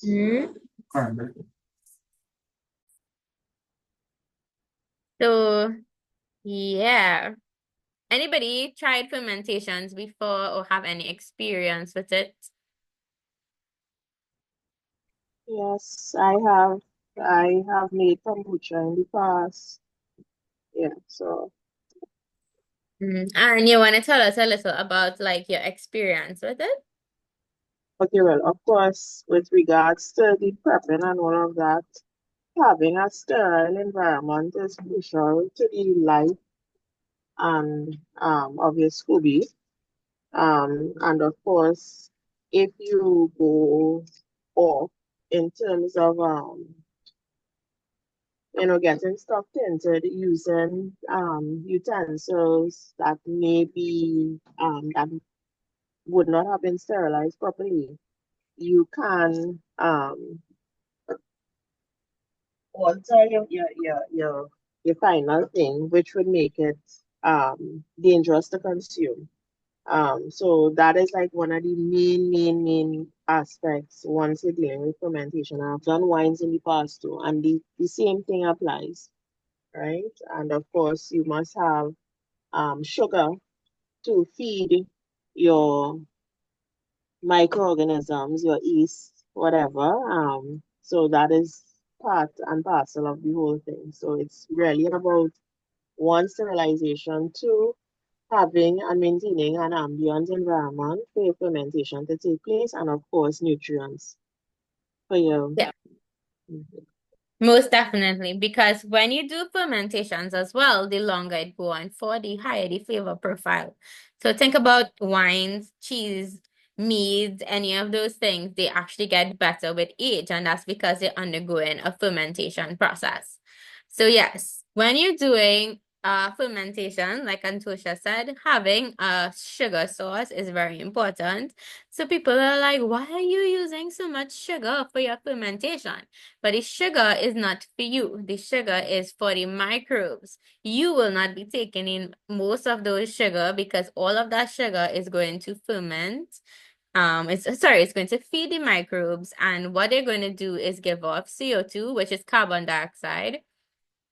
Mm. So, yeah. Anybody tried fermentations before or have any experience with it? Yes, I have. I have made kombucha in the past. Yeah, so Mm. And you want to tell us a little about like your experience with it? okay, well, of course, with regards to the prepping and all of that, having a sterile environment is crucial to the life and of your Scooby. And of course, if you go off in terms of getting stuff into using utensils that maybe that would not have been sterilized properly, you can alter your final thing, which would make it dangerous to consume. So that is like one of the main aspects once you're dealing with fermentation. I've done wines in the past too, and the same thing applies, right? And of course, you must have sugar to feed your microorganisms, your yeast, whatever. So that is part and parcel of the whole thing. So it's really about one, sterilization, two, having and maintaining an ambient environment for your fermentation to take place, and of course, nutrients for your. Yeah. Most definitely, because when you do fermentations as well, the longer it go on for, the higher the flavor profile. So think about wines, cheese, meads, any of those things, they actually get better with age, and that's because they're undergoing a fermentation process. So yes, when you're doing fermentation, like Antosha said, having a sugar source is very important. So people are like, why are you using so much sugar for your fermentation? But the sugar is not for you. The sugar is for the microbes. You will not be taking in most of those sugar because all of that sugar is going to ferment. It's going to feed the microbes, and what they're going to do is give off CO2, which is carbon dioxide,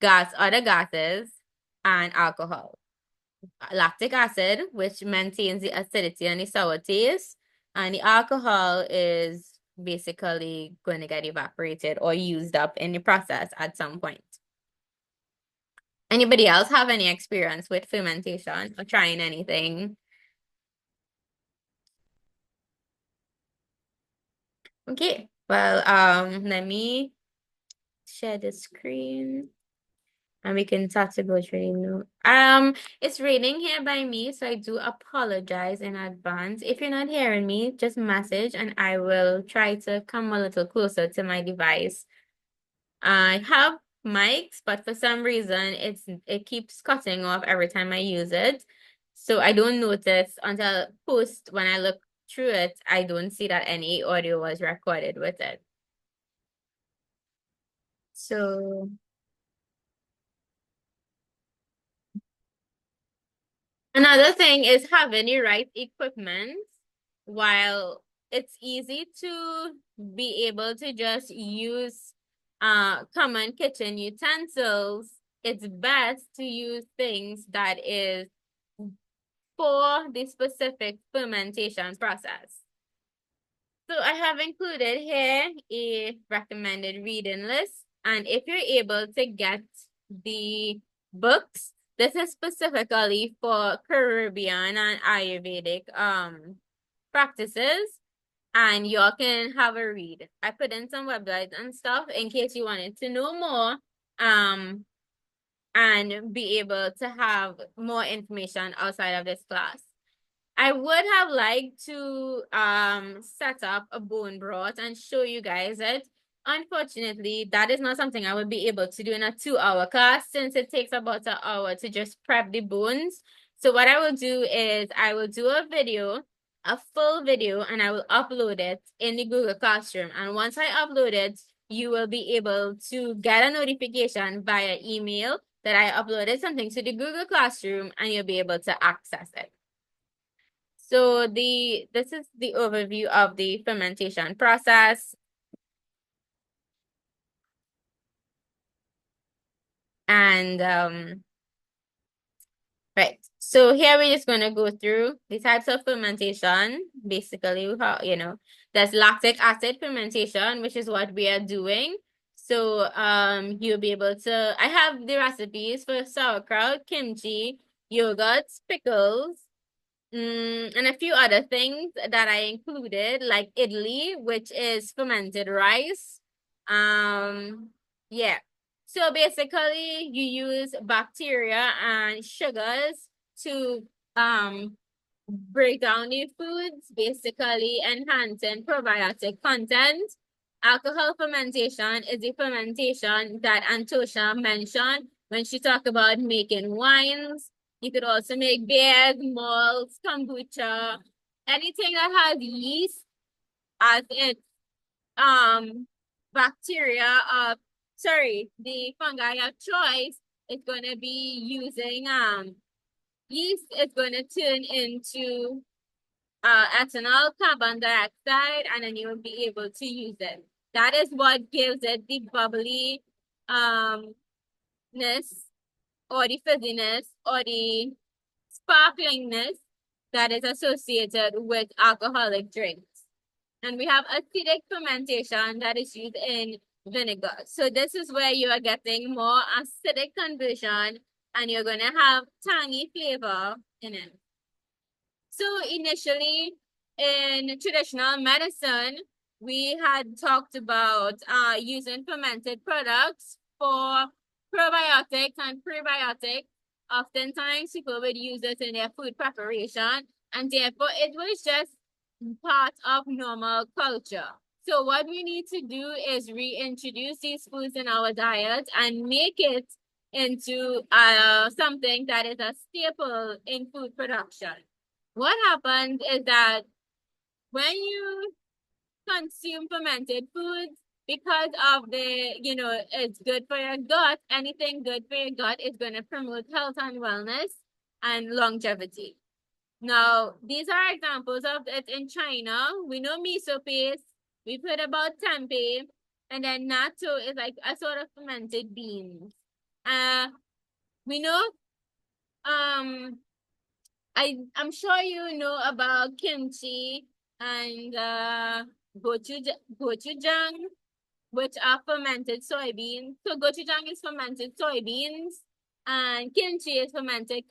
other gases, and alcohol. Lactic acid, which maintains the acidity and the sour taste, and the alcohol is basically going to get evaporated or used up in the process at some point. Anybody else have any experience with fermentation or trying anything? Okay, well, let me share the screen. And we can start to go through the note. It's raining here by me, so I do apologize in advance. If you're not hearing me, just message and I will try to come a little closer to my device. I have mics, but for some reason it keeps cutting off every time I use it. So I don't notice until post when I look through it, I don't see that any audio was recorded with it. So another thing is having the right equipment. While it's easy to be able to just use common kitchen utensils, it's best to use things that is for the specific fermentation process. So I have included here a recommended reading list. And if you're able to get the books, this is specifically for Caribbean and Ayurvedic practices, and y'all can have a read. I put in some websites and stuff in case you wanted to know more and be able to have more information outside of this class. I would have liked to set up a bone broth and show you guys it. Unfortunately, that is not something I would be able to do in a 2-hour class since it takes about an hour to just prep the bones. So what I will do is I will do a video, a full video, and I will upload it in the Google Classroom. And once I upload it, you will be able to get a notification via email that I uploaded something to the Google Classroom, and you'll be able to access it. So this is the overview of the fermentation process. And right. So here we're just going to go through the types of fermentation. Basically, how, there's lactic acid fermentation, which is what we are doing. So you'll be able to, I have the recipes for sauerkraut, kimchi, yogurts, pickles, and a few other things that I included, like idli, which is fermented rice. Um, yeah. So basically, you use bacteria and sugars to um break down the foods, basically enhancing probiotic content. Alcohol fermentation is the fermentation that Antosha mentioned when she talked about making wines. You could also make beers, malts, kombucha, anything that has yeast as its um bacteria of the fungi of choice is gonna be using yeast is gonna turn into ethanol, carbon dioxide, and then you will be able to use it. That is what gives it the bubbly ness or the fizziness or the sparklingness that is associated with alcoholic drinks. And we have acidic fermentation that is used in vinegar. So this is where you are getting more acidic conversion and you're going to have tangy flavor in it. So initially in traditional medicine, we had talked about using fermented products for probiotics and prebiotics. Oftentimes people would use it in their food preparation, and therefore it was just part of normal culture. So what we need to do is reintroduce these foods in our diet and make it into something that is a staple in food production. What happens is that when you consume fermented foods, because of it's good for your gut, anything good for your gut is going to promote health and wellness and longevity. Now, these are examples of it in China. We know miso paste, we've heard about tempeh, and then natto is like a sort of fermented beans. We know um I'm sure you know about kimchi and gochujang, which are fermented soybeans. So gochujang is fermented soybeans, and kimchi is fermented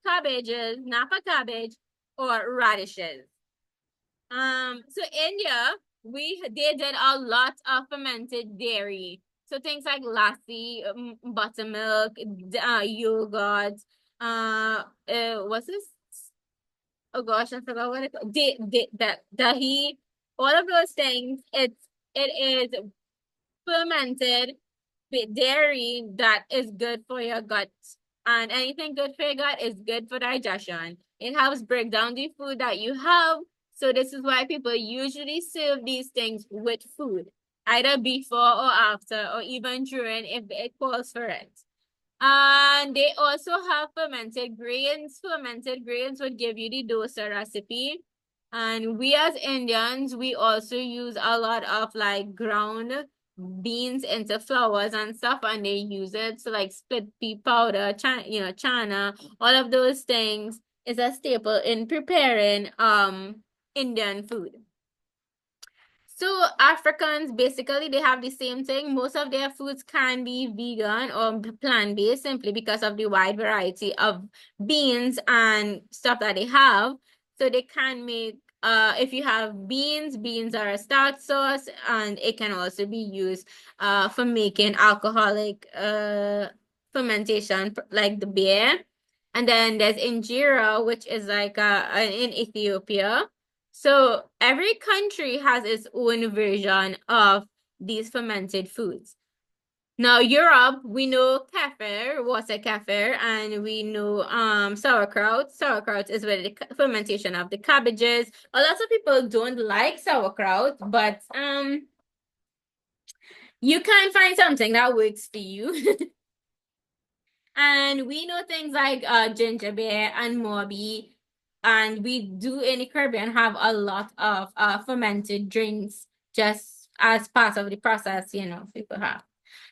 cabbages, napa cabbage, or radishes. So India, they did a lot of fermented dairy. So things like lassi, buttermilk, yogurt, what's this? Oh gosh, I forgot what it's called. That dahi, all of those things. It is fermented with dairy that is good for your gut, and anything good for your gut is good for digestion. It helps break down the food that you have. So this is why people usually serve these things with food, either before or after, or even during if it calls for it. And they also have fermented grains. Fermented grains would give you the dosa recipe. And we as Indians, we also use a lot of like ground beans into flours and stuff, and they use it to like split pea powder, chana, all of those things is a staple in preparing Indian food. So Africans basically they have the same thing. Most of their foods can be vegan or plant-based simply because of the wide variety of beans and stuff that they have. So they can make if you have beans are a starch source and it can also be used for making alcoholic fermentation like the beer. And then there's injera, which is like in Ethiopia. So every country has its own version of these fermented foods. Now, Europe, we know kefir, water kefir, and we know sauerkraut. Sauerkraut is with the fermentation of the cabbages. A lot of people don't like sauerkraut, but you can find something that works for you. And we know things like ginger beer and Mobi. And we do in the Caribbean have a lot of fermented drinks just as part of the process, people have.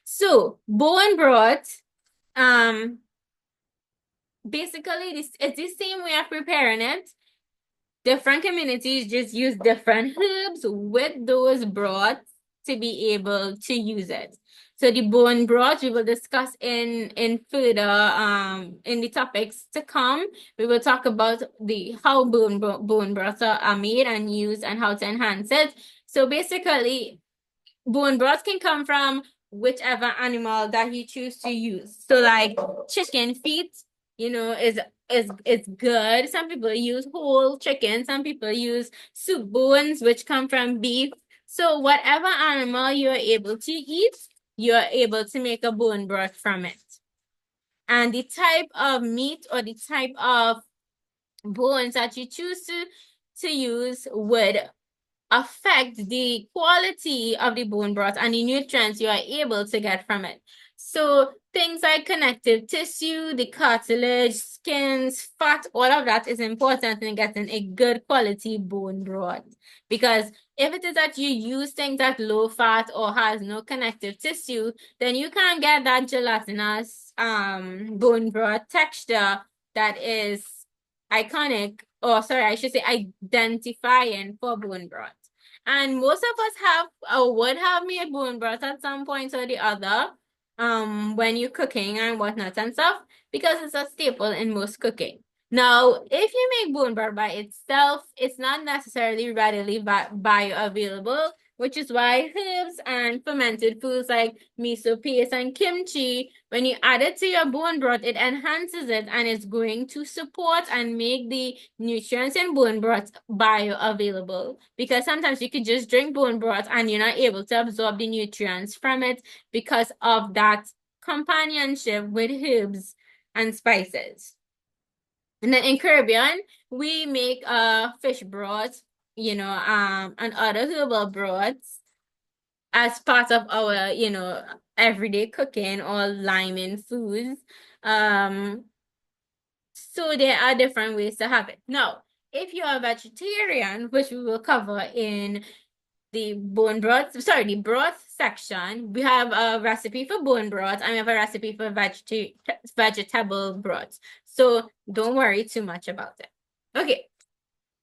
So bone broth Um, basically, it's the same way of preparing it. Different communities just use different herbs with those broths to be able to use it. So the bone broth we will discuss in further in the topics to come. We will talk about the how bone broths are made and used and how to enhance it. So basically, bone broth can come from whichever animal that you choose to use. So like chicken feet, is good. Some people use whole chicken, some people use soup bones, which come from beef. So whatever animal you're able to eat, you're able to make a bone broth from it. And the type of meat or the type of bones that you choose to use would affect the quality of the bone broth and the nutrients you are able to get from it. So things like connective tissue, the cartilage, skins, fat, all of that is important in getting a good quality bone broth. Because if it is that you use things that low fat or has no connective tissue, then you can't get that gelatinous bone broth texture that is iconic, or sorry, I should say identifying for bone broth. And most of us have or would have made bone broth at some point or the other, when you're cooking and whatnot and stuff, because it's a staple in most cooking. Now, if you make bone broth by itself, it's not necessarily readily bioavailable, which is why herbs and fermented foods like miso paste and kimchi, when you add it to your bone broth, it enhances it and it's going to support and make the nutrients in bone broth bioavailable. Because sometimes you could just drink bone broth and you're not able to absorb the nutrients from it because of that companionship with herbs and spices. And then in Caribbean, we make fish broth, and other herbal broths as part of our, everyday cooking or liming foods. Um, so there are different ways to have it. Now, if you are a vegetarian, which we will cover in the the broth section, we have a recipe for bone broth and we have a recipe for vegetable broth. So don't worry too much about it. Okay.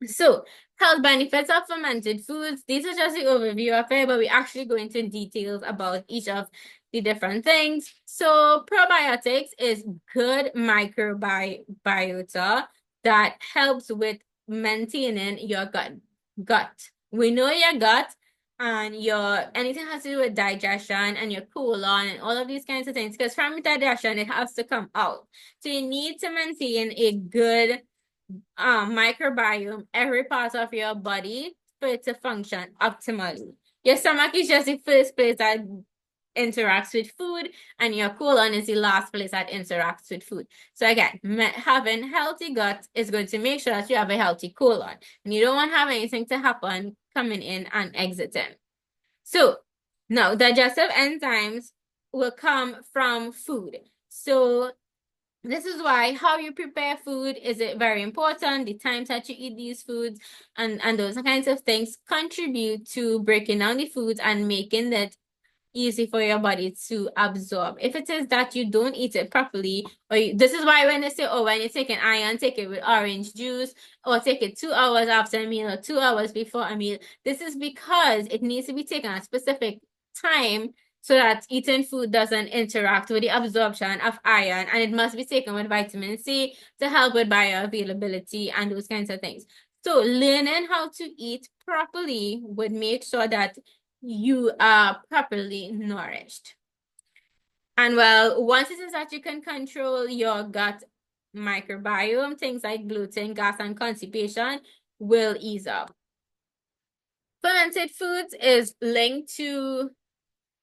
So, health benefits of fermented foods. These are just the overview of it, but we actually go into details about each of the different things. So, probiotics is good microbiota that helps with maintaining your gut. We know your gut and your anything has to do with digestion and your colon and all of these kinds of things, because from digestion it has to come out. So you need to maintain a good microbiome every part of your body for it to function optimally. Your stomach is just the first place that interacts with food, and your colon is the last place that interacts with food. So again, having healthy gut is going to make sure that you have a healthy colon, and you don't want to have anything to happen coming in and exiting. So now digestive enzymes will come from food. So this is why how you prepare food is very important. The times that you eat these foods and those kinds of things contribute to breaking down the foods and making it easy for your body to absorb. If it is that you don't eat it properly, this is why when they say, oh, when you're taking iron, take it with orange juice, or take it 2 hours after a meal or 2 hours before a meal. This is because it needs to be taken at a specific time so that eating food doesn't interact with the absorption of iron, and it must be taken with vitamin C to help with bioavailability and those kinds of things. So learning how to eat properly would make sure that you are properly nourished. And well, once it is that you can control your gut microbiome, things like bloating, gas, and constipation will ease up. Fermented foods is linked to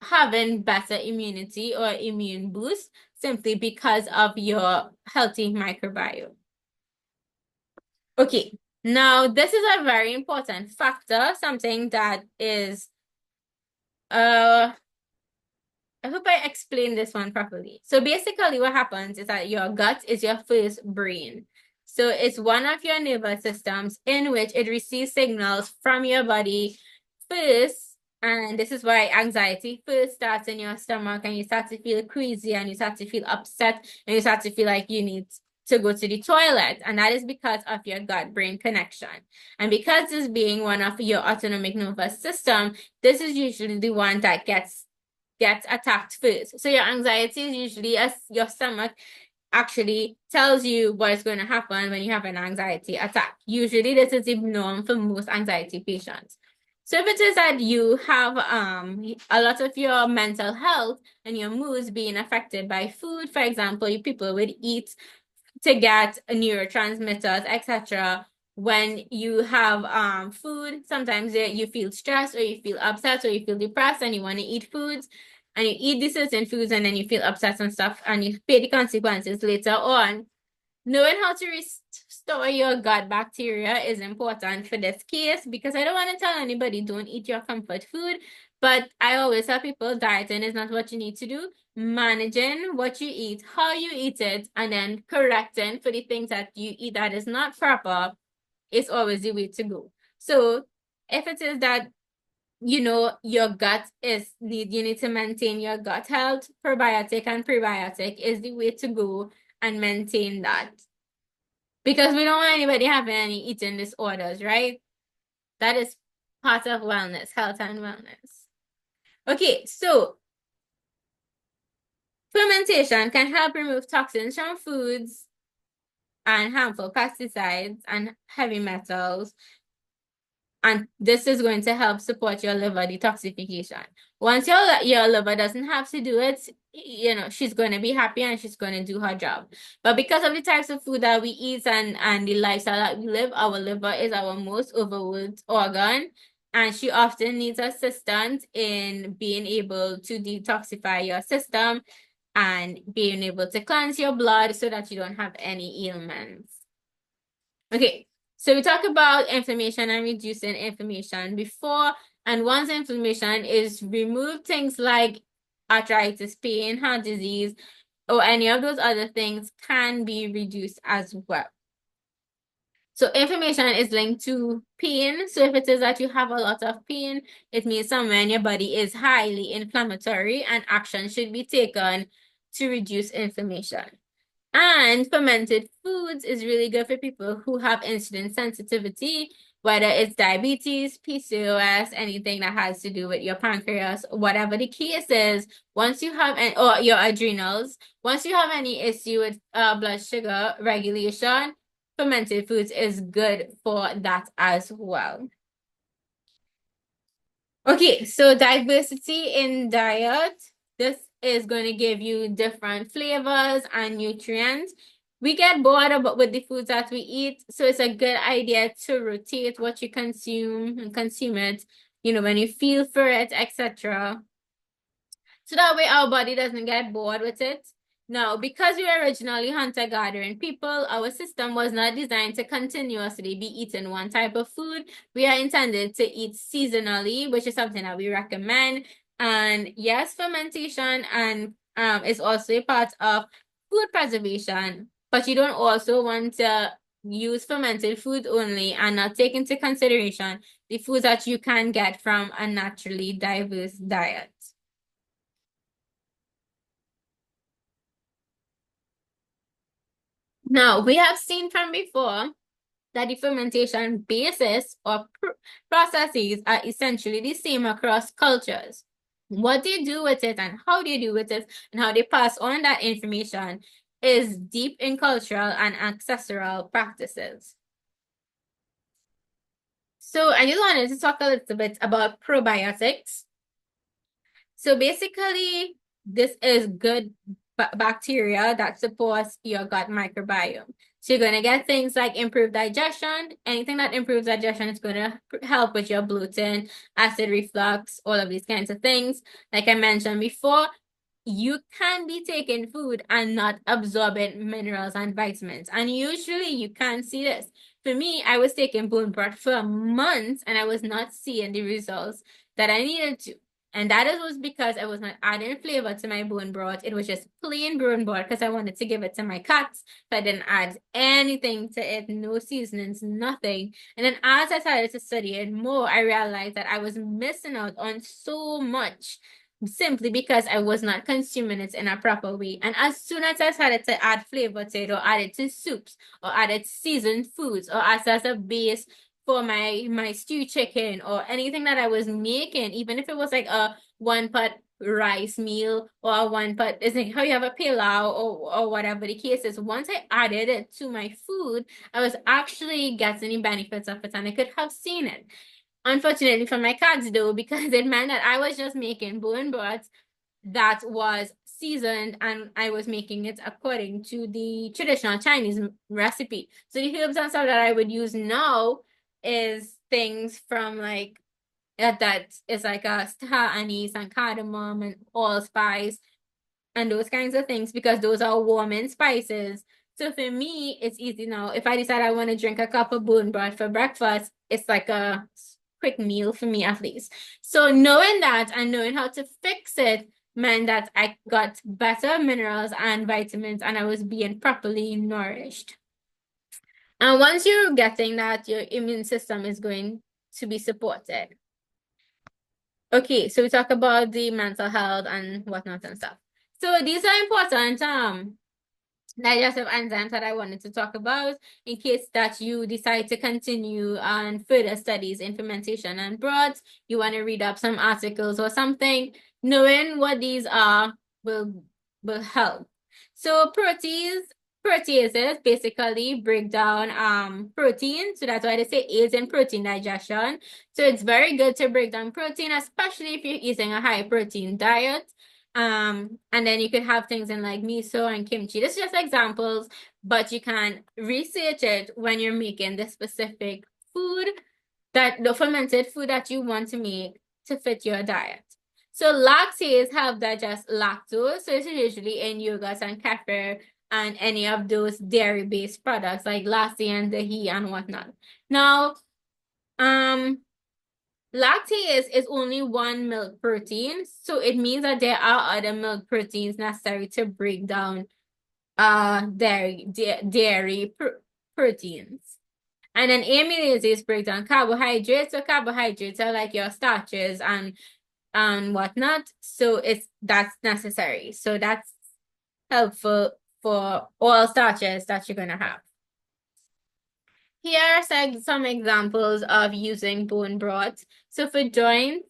having better immunity or immune boost simply because of your healthy microbiome. Okay, now this is a very important factor, something that is I hope I explained this one properly. So basically what happens is that your gut is your first brain. So it's one of your nervous systems in which it receives signals from your body first And this is why anxiety first starts in your stomach and you start to feel queasy and you start to feel upset and you start to feel like you need to go to the toilet. And that is because of your gut-brain connection. And because this being one of your autonomic nervous system, this is usually the one that gets attacked first. So your anxiety is usually as your stomach actually tells you what is going to happen when you have an anxiety attack. Usually this is the norm for most anxiety patients. So if it is that you have a lot of your mental health and your moods being affected by food, for example, people would eat to get neurotransmitters, etc. When you have food, sometimes you feel stressed or you feel upset or you feel depressed and you want to eat foods and you eat these certain foods and then you feel upset and stuff and you pay the consequences later on. Knowing how to restore your gut bacteria is important for this case because I don't want to tell anybody don't eat your comfort food, but I always tell people dieting is not what you need to do. Managing what you eat, how you eat it, and then correcting for the things that you eat that is not proper is always the way to go. So if it is that your gut you need to maintain your gut health, probiotic and prebiotic is the way to go and maintain that. Because we don't want anybody having any eating disorders, right? That is part of wellness, health and wellness. Okay, so fermentation can help remove toxins from foods and harmful pesticides and heavy metals. And this is going to help support your liver detoxification. Once your liver doesn't have to do it, she's going to be happy and she's going to do her job. But because of the types of food that we eat and the lifestyle that we live, our liver is our most overworked organ. And she often needs assistance in being able to detoxify your system and being able to cleanse your blood so that you don't have any ailments. Okay, so we talk about inflammation and reducing inflammation before, and once inflammation is removed, things like arthritis, pain, heart disease, or any of those other things can be reduced as well. So inflammation is linked to pain. So if it is that you have a lot of pain, it means somewhere in your body is highly inflammatory and action should be taken to reduce inflammation. And fermented foods is really good for people who have insulin sensitivity, whether it's diabetes, PCOS, anything that has to do with your pancreas, whatever the case is, once you have, or your adrenals, once you have any issue with blood sugar regulation, fermented foods is good for that as well. Okay, so diversity in diet. This is going to give you different flavors and nutrients. We get bored with the foods that we eat, so it's a good idea to rotate what you consume and consume it, when you feel for it, etc. So that way our body doesn't get bored with it. Now, because we were originally hunter-gathering people, our system was not designed to continuously be eating one type of food. We are intended to eat seasonally, which is something that we recommend. And yes, fermentation and is also a part of food preservation, but you don't also want to use fermented food only and not take into consideration the foods that you can get from a naturally diverse diet. Now, we have seen from before that the fermentation basis or processes are essentially the same across cultures. What they do with it and how they do with it and how they pass on that information is deep in cultural and ancestral practices. So I just wanted to talk a little bit about probiotics. So basically, this is good bacteria that supports your gut microbiome. So you're going to get things like improved digestion. Anything that improves digestion is going to help with your bloating, acid reflux, all of these kinds of things. Like I mentioned before, you can be taking food and not absorbing minerals and vitamins. And usually you can see this. For me, I was taking bone broth for months and I was not seeing the results that I needed to. And was because I was not adding flavor to my bone broth. It was just plain bone broth because I wanted to give it to my cats. So I didn't add anything to it, no seasonings, nothing. And then as I started to study it more, I realized that I was missing out on so much simply because I was not consuming it in a proper way. And as soon as I started to add flavor to it or add it to soups or added seasoned foods or as a base for my stew chicken or anything that I was making, even if it was like a one pot rice meal or a one pot, is like how you have a pilau or whatever the case is. Once I added it to my food, I was actually getting the benefits of it and I could have seen it. Unfortunately for my cats though, because it meant that I was just making bone broth that was seasoned and I was making it according to the traditional Chinese recipe. So the herbs and stuff that I would use now is things from like that is like a star anise and cardamom and allspice and those kinds of things because those are warming spices. So for me, it's easy now. If I decide I want to drink a cup of bone broth for breakfast, it's like a quick meal for me at least. So knowing that and knowing how to fix it meant that I got better minerals and vitamins and I was being properly nourished. And once you're getting that, your immune system is going to be supported. Okay, so we talk about the mental health and whatnot and stuff. So these are important digestive enzymes that I wanted to talk about in case that you decide to continue on further studies in fermentation and broths. You want to read up some articles or something. Knowing what these are will help. So proteases basically break down protein. So that's why they say aids in protein digestion. So it's very good to break down protein, especially if you're eating a high protein diet. And then you could have things in like miso and kimchi. This is just examples, but you can research it when you're making the specific food the fermented food that you want to make to fit your diet. So lactase help digest lactose. So it's usually in yogurt and kefir and any of those dairy-based products like lassi and dahi and whatnot. Now, lactase is only one milk protein, so it means that there are other milk proteins necessary to break down dairy proteins. And then amylases break down carbohydrates. So carbohydrates are like your starches and whatnot. So that's necessary. So that's helpful for all starches that you're gonna have. Here are some examples of using bone broth. So for joints,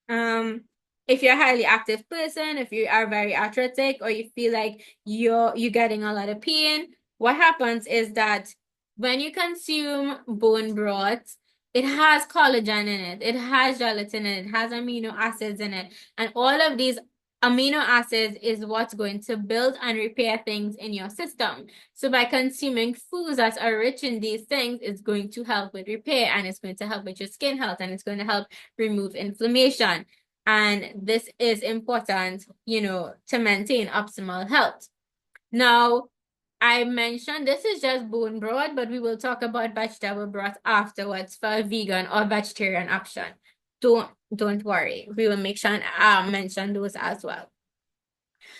if you're a highly active person, if you are very athletic, or you feel like you're getting a lot of pain, what happens is that when you consume bone broth, it has collagen in it, it has gelatin in it, it has amino acids in it, and all of these amino acids is what's going to build and repair things in your system. So by consuming foods that are rich in these things, it's going to help with repair and it's going to help with your skin health and it's going to help remove inflammation. And this is important, to maintain optimal health. Now, I mentioned this is just bone broth, but we will talk about vegetable broth afterwards for a vegan or vegetarian option. Don't worry. We will make sure and mention those as well.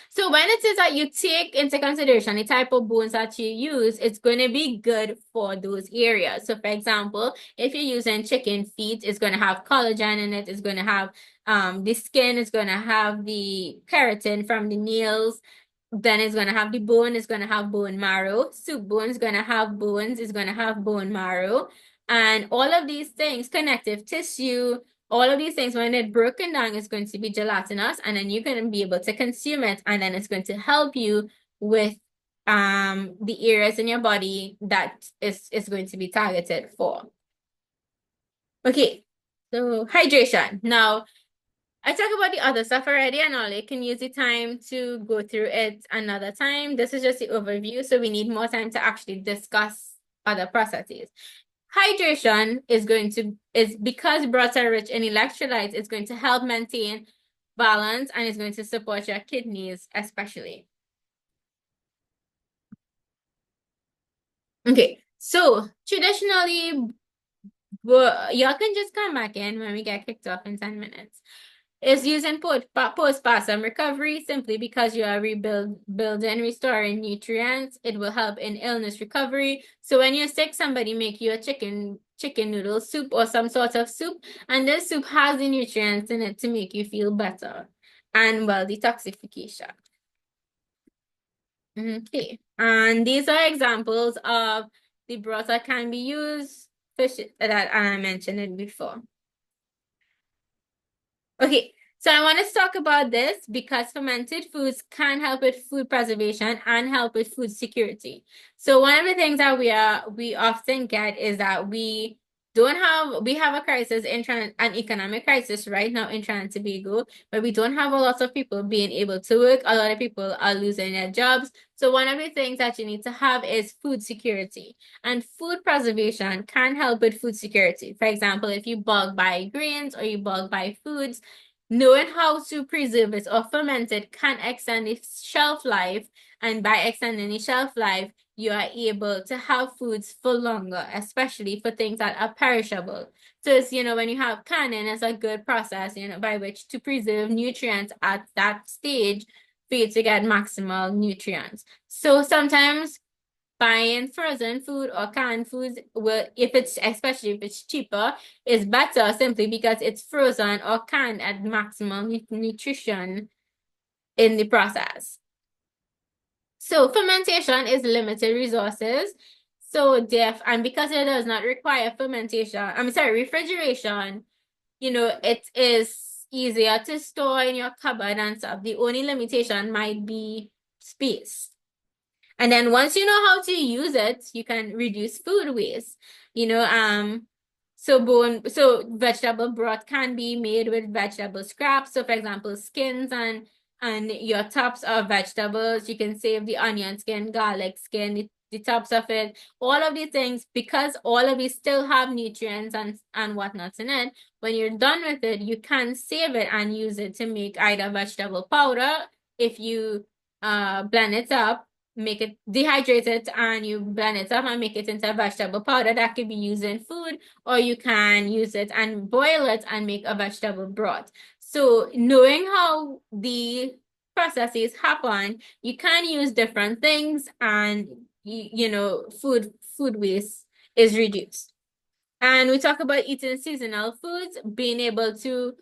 So when it is that you take into consideration the type of bones that you use, it's going to be good for those areas. So for example, if you're using chicken feet, it's going to have collagen in it. It's going to have the skin. It's going to have the keratin from the nails. Then it's going to have the bone. It's going to have bone marrow. Soup bone is going to have bones. It's going to have bone marrow. And all of these things, connective tissue, all of these things, when it's broken down, is going to be gelatinous, and then you're going to be able to consume it, and then it's going to help you with the areas in your body that is going to be targeted for. Okay, so hydration. Now, I talked about the other stuff already, and all you can use the time to go through it another time. This is just the overview, so we need more time to actually discuss other processes. Hydration is because broths are rich in electrolytes, it's going to help maintain balance and it's going to support your kidneys, especially. Okay, so traditionally, y'all can just come back in when we get kicked off in 10 minutes. Is using postpartum recovery simply because you are building, restoring nutrients. It will help in illness recovery. So when you're sick, somebody make you a chicken noodle soup or some sort of soup, and this soup has the nutrients in it to make you feel better and well detoxification. Okay, and these are examples of the broth that can be used, fish that I mentioned it before. Okay, so I want to talk about this because fermented foods can help with food preservation and help with food security. So one of the things that we often get is that we have a crisis an economic crisis right now in Trinidad and Tobago, but we don't have a lot of people being able to work. A lot of people are losing their jobs. So one of the things that you need to have is food security. And food preservation can help with food security. For example, if you bulk buy grains or you bulk buy foods, knowing how to preserve it or ferment it can extend its shelf life. And by extending the shelf life, you are able to have foods for longer, especially for things that are perishable. So it's, when you have canning, it's a good process, by which to preserve nutrients at that stage for you to get maximal nutrients. So sometimes buying frozen food or canned foods will, especially if it's cheaper, is better simply because it's frozen or canned at maximum nutrition in the process. So fermentation is limited resources. So and because it does not require refrigeration, it is easier to store in your cupboard and stuff. The only limitation might be space. And then once you know how to use it, you can reduce food waste. So vegetable broth can be made with vegetable scraps. So for example, skins and your tops of vegetables. You can save the onion skin, garlic skin, the tops of it, all of these things, because all of these still have nutrients and whatnot in it. When you're done with it, you can save it and use it to make either vegetable powder if you blend it up, make it dehydrate it, and you blend it up and make it into a vegetable powder that can be used in food, or you can use it and boil it and make a vegetable broth. So knowing how the processes happen, you can use different things, and food waste is reduced. And we talk about eating seasonal foods. Being able to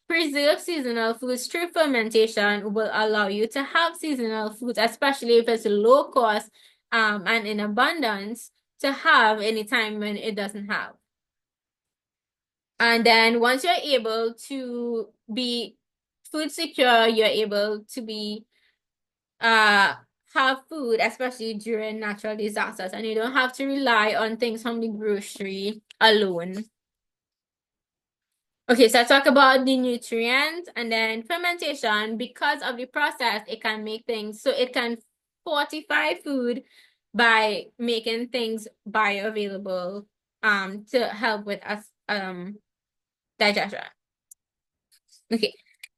preserve seasonal foods through fermentation will allow you to have seasonal foods, especially if it's low cost and in abundance, to have anytime when it doesn't have. And then once you're able to be food secure, you're able to be have food, especially during natural disasters, and you don't have to rely on things from the grocery alone. Okay, so I talk about the nutrients, and then fermentation. Because of the process, it can make things, so it can fortify food by making things bioavailable to help with us digestion. Okay,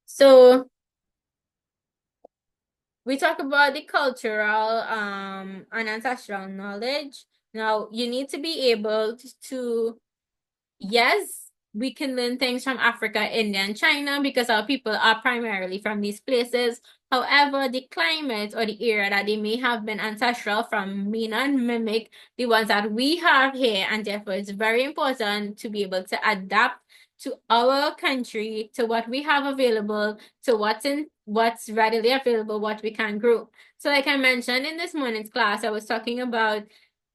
so we talk about the cultural and ancestral knowledge. Now, you need to be able to, yes, we can learn things from Africa, India, and China because our people are primarily from these places. However, the climate or the area that they may have been ancestral from may not mimic the ones that we have here, and therefore it's very important to be able to adapt to our country, to what we have available, to what's readily available, what we can grow. So like I mentioned in this morning's class, I was talking about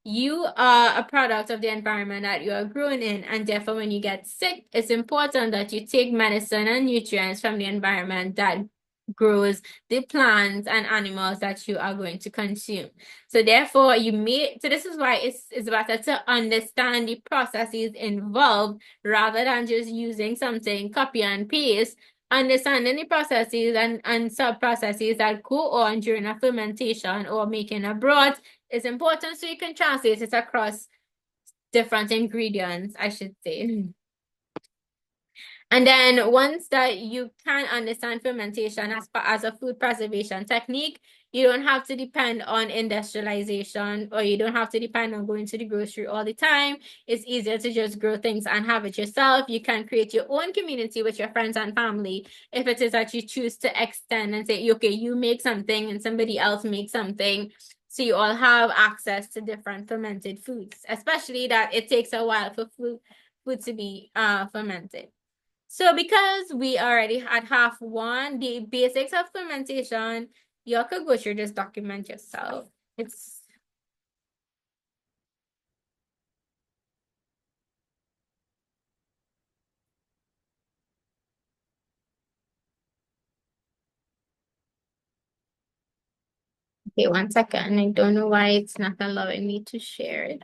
you are a product of the environment that you are growing in, and therefore when you get sick, it's important that you take medicine and nutrients from the environment that grows the plants and animals that you are going to consume. So therefore this is why it's better to understand the processes involved rather than just using something copy and paste. Understanding the processes and sub-processes that go on during a fermentation or making a broth is important, so you can translate it across different ingredients, I should say. And then once that you can understand fermentation as a food preservation technique, you don't have to depend on industrialization, or you don't have to depend on going to the grocery all the time. It's easier to just grow things and have it yourself. You can create your own community with your friends and family if it is that you choose to extend and say, okay, you make something and somebody else makes something. So you all have access to different fermented foods, especially that it takes a while for food to be fermented. So because we already had half one, the basics of fermentation, you could go through this document yourself. It's okay, 1 second. I don't know why it's not allowing me to share it.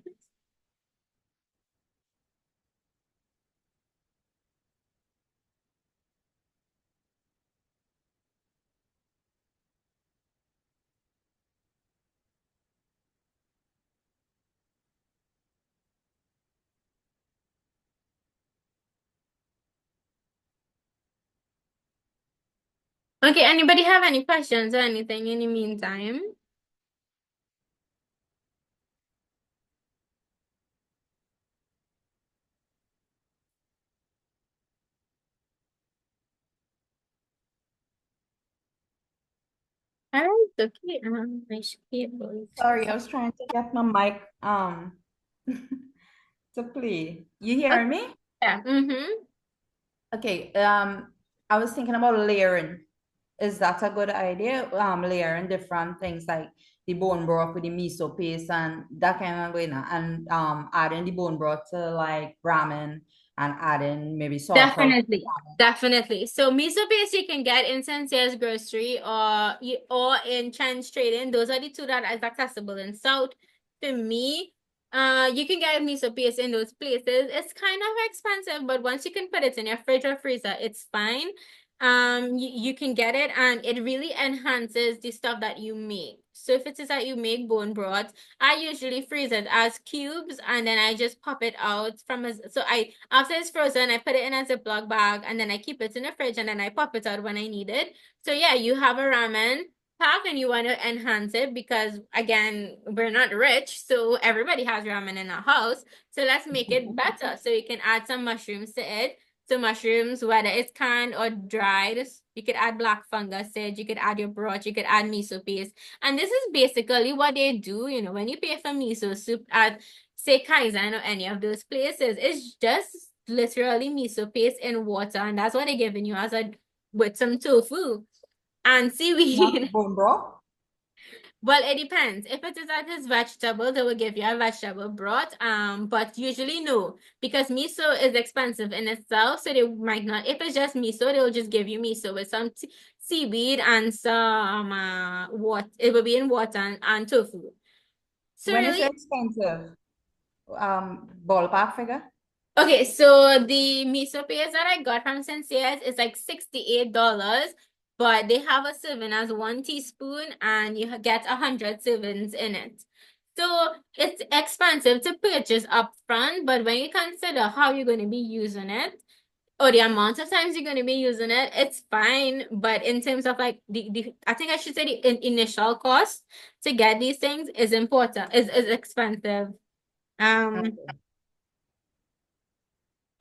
Okay, anybody have any questions or anything in the meantime? All right, okay. I should be able to. Sorry, I was trying to get my mic to play. You Okay, hearing me? yeah. Mm-hmm. Okay. I was thinking about layering. Is that a good idea? Layering different things like the bone broth with the miso paste and that kind of way, and adding the bone broth to like ramen and adding maybe sauerkraut. Definitely, definitely. So miso paste you can get in Sensei's grocery or in Chen's Trading. Those are the two that is accessible in South. For me, you can get miso paste in those places. It's kind of expensive, but once you can put it in your fridge or freezer, it's fine. You can get it and it really enhances the stuff that you make. So if it is that you make bone broth, I usually freeze it as cubes and then I just pop it out so after it's frozen, I put it in a Ziploc bag and then I keep it in the fridge and then I pop it out when I need it. So yeah, you have a ramen pack and you want to enhance it because again, we're not rich, so everybody has ramen in our house. So let's make it better. So you can add some mushrooms to it. So mushrooms, whether it's canned or dried, you could add black fungus seed, you could add your broth, you could add miso paste. And this is basically what they do, when you pay for miso soup at, say, Kaizen or any of those places, it's just literally miso paste in water. And that's what they're giving you with some tofu and Not seaweed. bone broth. Well, it depends. If it is that is vegetable, they will give you a vegetable broth. But usually no, because miso is expensive in itself, so they might not. If it's just miso, they'll just give you miso with some seaweed and some what it will be in water and tofu. So When you really, say expensive, ballpark figure? okay, so the miso paste that I got from Sensei's is like $68, but they have a serving as 1 teaspoon and you get 100 servings in it. So it's expensive to purchase upfront, but when you consider how you're going to be using it or the amount of times you're going to be using it, it's fine. But in terms of like I think I should say the initial cost to get these things is important, is expensive. Um, Okay.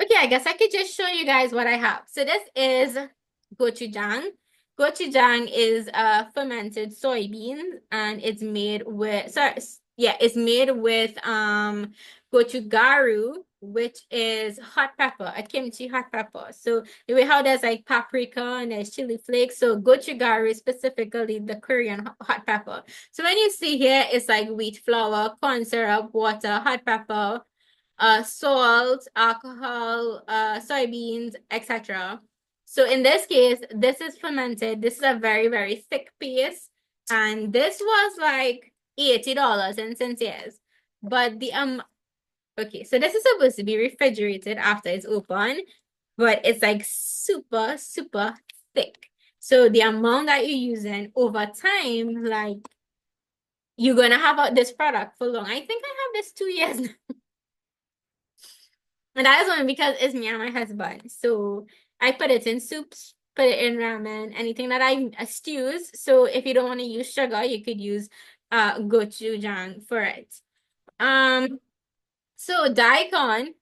Okay, I guess I could just show you guys what I have. So this is gochujang. Gochujang is fermented soybean and it's made with it's made with gochugaru, which is hot pepper, a kimchi hot pepper. So the way how there's like paprika and there's chili flakes. So gochugaru is specifically the Korean hot pepper. So when you see here, it's like wheat flour, corn syrup, water, hot pepper, salt, alcohol, soybeans, etc. So in this case, this is fermented. This is a very, very thick paste. And this was like $80 in Sincere. But okay, so this is supposed to be refrigerated after it's open, but it's like super, super thick. So the amount that you're using over time, like you're gonna have this product for long. I think I have this 2 years now. And that is only because it's me and my husband. So I put it in soups, put it in ramen, anything that I stews. So if you don't want to use sugar, you could use gochujang for it. So daikon